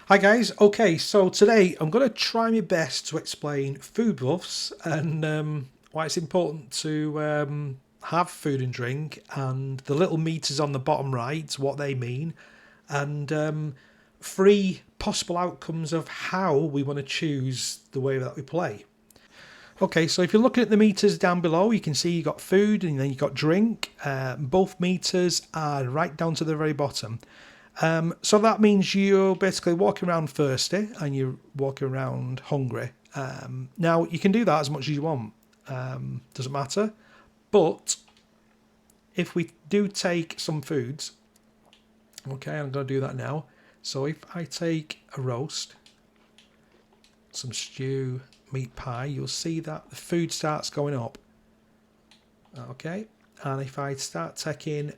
Hi guys, okay, so today I'm going to try my best to explain food buffs and why it's important to have food and drink, and the little meters on the bottom right, what they mean, and three possible outcomes of how we want to choose the way that we play. Okay, so if you're looking at the meters down below, you can see you got food and then you got drink. Both meters are right down to the very bottom. So that means you're basically walking around thirsty and you're walking around hungry. Now, you can do that as much as you want. Doesn't matter. But if we do take some foods, okay, I'm going to do that now. So if I take a roast, some stew, meat pie, you'll see that the food starts going up. Okay, and if I start taking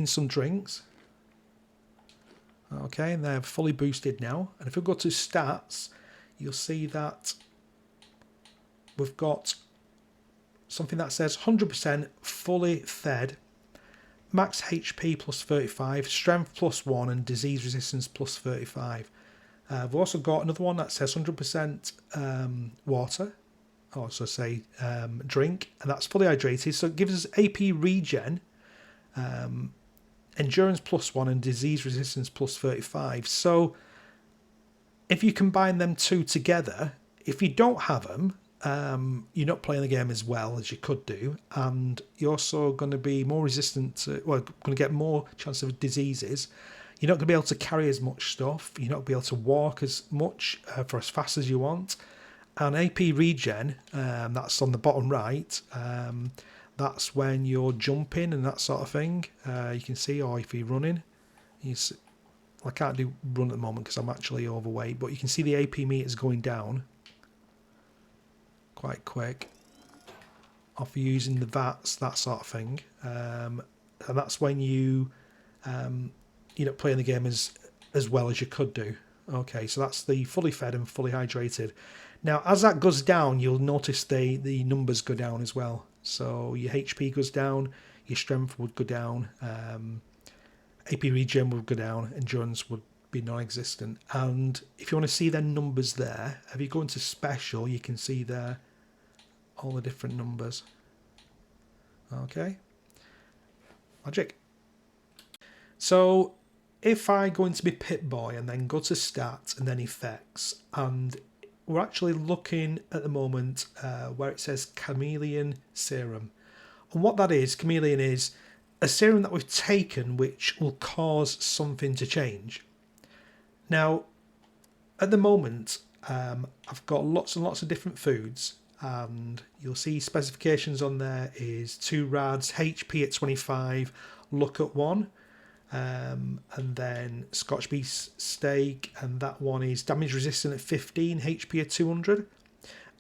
some drinks. Okay, and they're fully boosted now. And if we go to stats, you'll see that we've got something that says 100% fully fed, max HP plus 35, strength plus 1, and disease resistance plus 35. We've also got another one that says 100% water, also say drink, and that's fully hydrated. So it gives us AP regen, endurance plus 1, and disease resistance plus 35. So if you combine them two together, if you don't have them, you're not playing the game as well as you could do, and you're also going to be more resistant to, well, going to get more chance of diseases. You're not going to be able to carry as much stuff. You're not going to be able to walk as much for as fast as you want. And AP regen, that's on the bottom right. That's when you're jumping and that sort of thing. You can see, or if you're running. I can't do run at the moment because I'm actually overweight, but you can see the AP meters going down quite quick off using the VATs, that sort of thing. And that's when you're not playing the game as well as you could do. Okay, so that's the fully fed and fully hydrated. Now, as that goes down, you'll notice the numbers go down as well. So your HP goes down, your strength would go down, AP regen would go down, endurance would be non-existent. And if you want to see their numbers there, if you go into special, you can see there all the different numbers. Okay, magic. So if I go into my Pit Boy and then go to stats and then effects, and we're actually looking at the moment where it says Chameleon Serum. And what that is, Chameleon is a serum that we've taken which will cause something to change. Now, at the moment, I've got lots and lots of different foods, and you'll see specifications on there is 2 rads, HP at 25, luck at 1. And then Scotch beef steak, and that one is damage resistant at 15, HP at 200.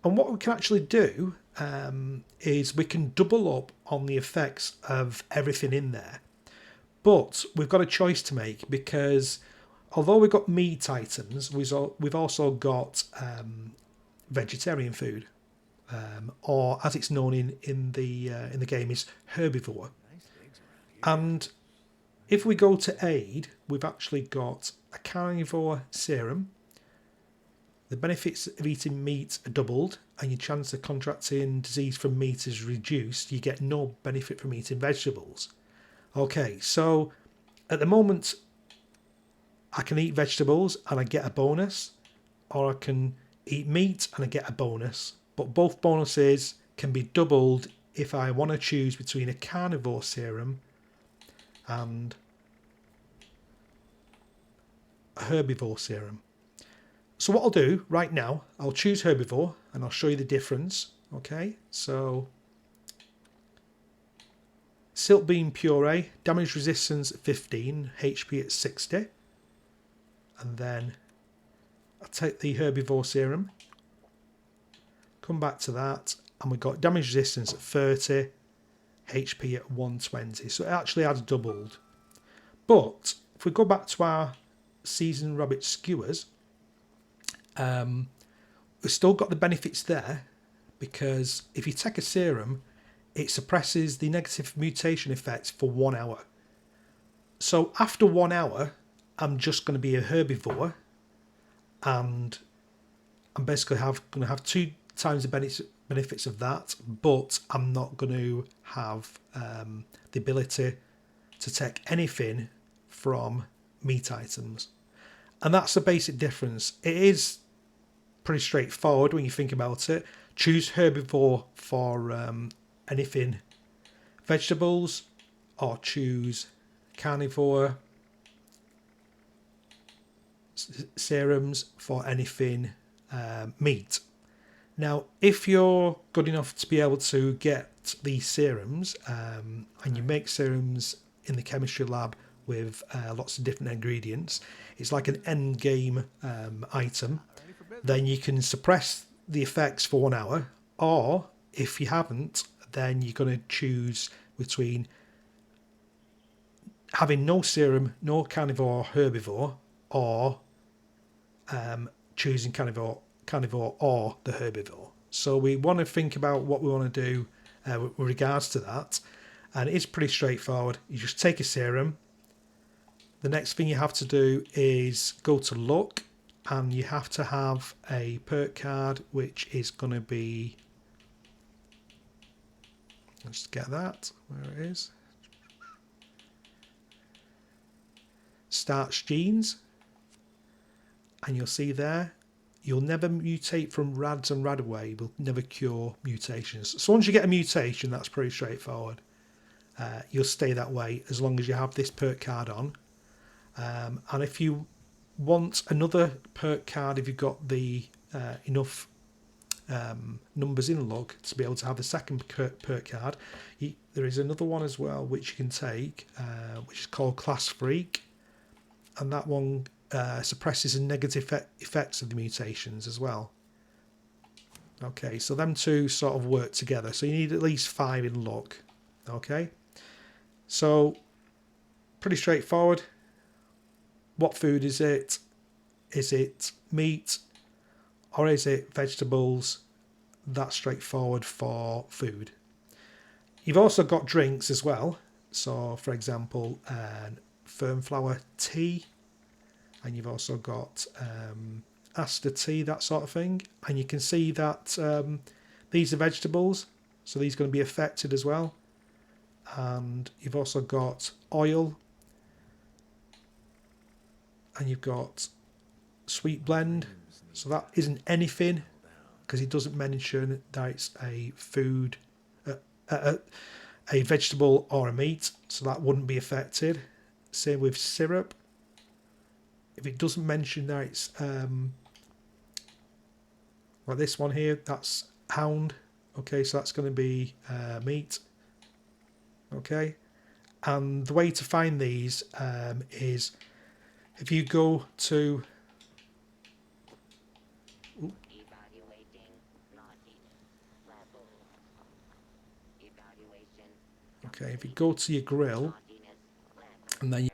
And what we can actually do is we can double up on the effects of everything in there. But we've got a choice to make, because although we've got meat items, we've also got vegetarian food, or as it's known in the game is herbivore. And if we go to aid, we've actually got a carnivore serum. The benefits of eating meat are doubled, and your chance of contracting disease from meat is reduced. You get no benefit from eating vegetables. Okay, so at the moment, I can eat vegetables and I get a bonus, or I can eat meat and I get a bonus. But both bonuses can be doubled if I want to choose between a carnivore serum and a herbivore serum. So what I'll do right now, I'll choose herbivore and I'll show you the difference. Okay, so Silt bean puree, damage resistance at 15, HP at 60. And then I'll take the herbivore serum, come back to that, and we've got damage resistance at 30, HP at 120. So it actually has doubled. But if we go back to our seasoned rabbit skewers, we've still got the benefits there, because if you take a serum, it suppresses the negative mutation effects for 1 hour. So after 1 hour, I'm just going to be a herbivore, and I'm basically going to have 2 times the benefits of that, but I'm not going to have the ability to take anything from meat items. And that's the basic difference. It is pretty straightforward when you think about it. Choose herbivore for anything vegetables, or choose carnivore serums for anything meat. Now, if you're good enough to be able to get these serums, and you make serums in the chemistry lab with lots of different ingredients, it's like an end game item, then you can suppress the effects for 1 hour, or if you haven't, then you're going to choose between having no serum, no carnivore or herbivore, or choosing carnivore or the herbivore. So we want to think about what we want to do with regards to that, and it's pretty straightforward. You just take a serum. The next thing you have to do is go to luck, and you have to have a perk card, which is going to be, let's get that where it is, starch genes, and you'll see there, you'll never mutate from rads and radaway, will never cure mutations. So once you get a mutation, that's pretty straightforward. You'll stay that way as long as you have this perk card on. And if you want another perk card, if you've got the enough numbers in luck to be able to have the second perk card, there is another one as well which you can take, which is called Class Freak, and that one suppresses the negative effects of the mutations as well. Okay, so them two sort of work together, so you need at least 5 in luck. Okay, so pretty straightforward. What food is it? Is it meat or is it vegetables? That's straightforward for food. You've also got drinks as well. So for example, fern flower tea, and you've also got aster tea, that sort of thing. And you can see that these are vegetables, so these are going to be affected as well. And you've also got oil, and you've got sweet blend, so that isn't anything because it doesn't mention that it's a food, a vegetable or a meat, so that wouldn't be affected. Same with syrup. If it doesn't mention that it's like this one here, that's hound. Okay, so that's going to be meat. Okay, and the way to find these is if you go to if you go to your grill, and then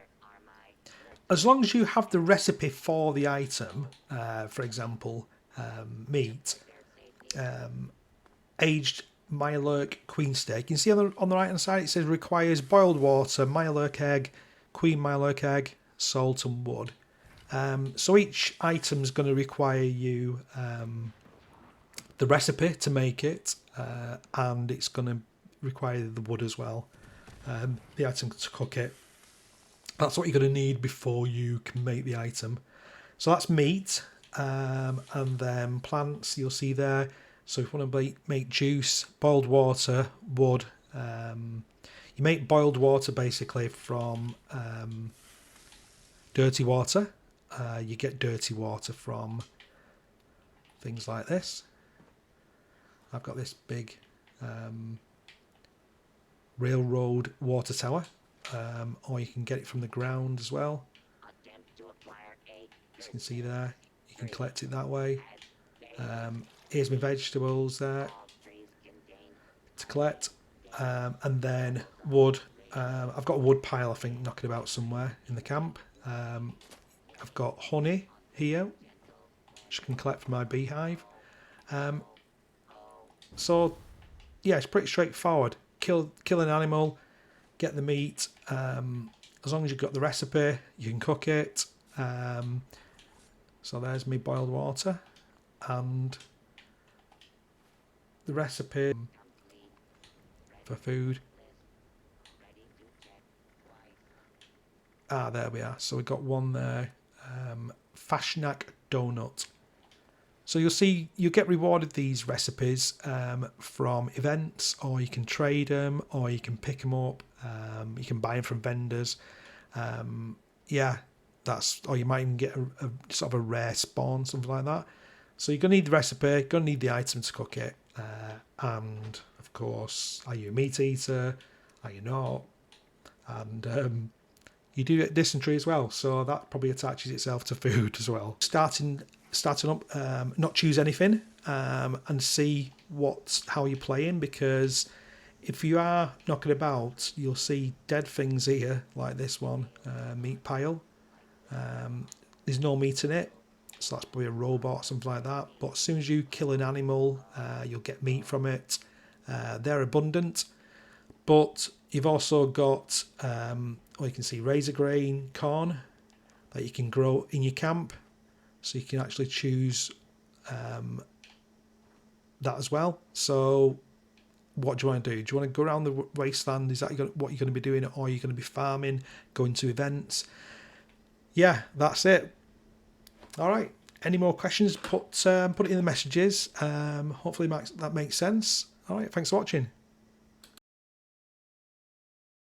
as long as you have the recipe for the item, for example, meat, aged Myalurk queen steak. You can see on the right hand side it says requires boiled water, Myalurk egg, queen Myalurk egg, salt and wood. So each item is going to require you the recipe to make it, and it's going to require the wood as well, the item to cook it. That's what you're going to need before you can make the item. So that's meat, and then plants you'll see there. So if you want to make juice, boiled water, wood. You make boiled water basically from dirty water. You get dirty water from things like this. I've got this big railroad water tower, or you can get it from the ground as well. As you can see there, you can collect it that way. Here's my vegetables there to collect, and then wood. I've got a wood pile, I think, knocking about somewhere in the camp. I've got honey here, which I can collect from my beehive. So yeah, it's pretty straightforward. Kill an animal, get the meat, as long as you've got the recipe, you can cook it. So there's me boiled water and the recipe for food. Ah, there we are. So we've got one there. Fashnak donut. So you'll see you get rewarded these recipes from events, or you can trade them, or you can pick them up. You can buy them from vendors. Yeah, that's, or you might even get a sort of a rare spawn, something like that. So you're gonna need the recipe, you're gonna need the item to cook it, and of course, are you a meat eater? Are you not? And you do get dysentery as well, so that probably attaches itself to food as well. Starting up, not choose anything, and see how you're playing, because if you are knocking about, you'll see dead things here, like this one, meat pile. There's no meat in it, so that's probably a robot or something like that. But as soon as you kill an animal, you'll get meat from it. They're abundant, but you've also got, you can see razor grain, corn, that you can grow in your camp. So you can actually choose that as well. So what do you want to do? Do you want to go around the wasteland? Is that what you're going to be doing? Or are you going to be farming, going to events? Yeah, that's it. All right. Any more questions? Put it in the messages. Hopefully that makes sense. All right. Thanks for watching.